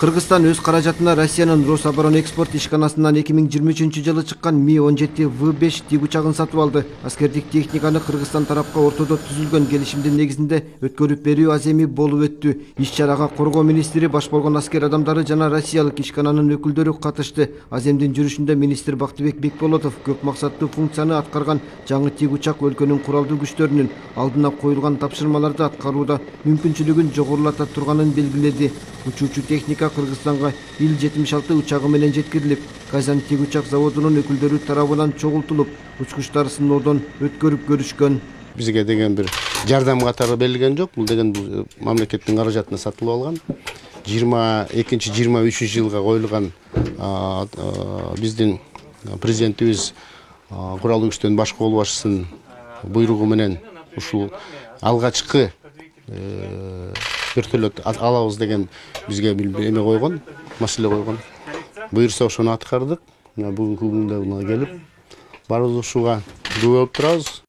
Кыргызстан өз каражатына Россиянын Рособоронэкспорт ишканасынан 2023-жылы чыккан Ми-17В5 тик учагын сатып алды. Аскердик техниканы Кыргызстан тарапка ортодо түзүлгөн келишимдин негизинде өткөрүп берүү аземи болуп өттү. Иш-чарага коргоо министри, баш болгон аскер адамдары жана россиялык ишкананын өкүлдөрү катышты. Аземдин жүрүшүндө министр Бактыбек Бекболотов көп максаттуу функцияны аткарган жаңы тик учак өлкөнүн куралдуу күчтөрүнүн алдына коюлган тапшырмаларды аткарууда мүмкүнчүлүгүн жогорулата турганын белгиледи. Учуучу техника Кыргызстанга Ил-76 учагы менен жеткирилип, Казан тик учак заводунун өкүлдөрү тарабынан чогултулуп, учкучтар сыноодон өткөрүп көрүшкөн. Бизге деген бир жардам катары берилген жок. Бул деген мамлекеттин каражатына сатылып алган. 22-23 жылга коюлган биздин президентибиз куралдуу күчтөрдүн баш колбашчысынын буйругу менен ушул алгачкы вертолет алабыз деген бизге эме койгон, маселе койгон. Буйрса ошону аткардык. Бүгүнкү күндө келип, баарыбыз ушуга күбө болуп турабыз.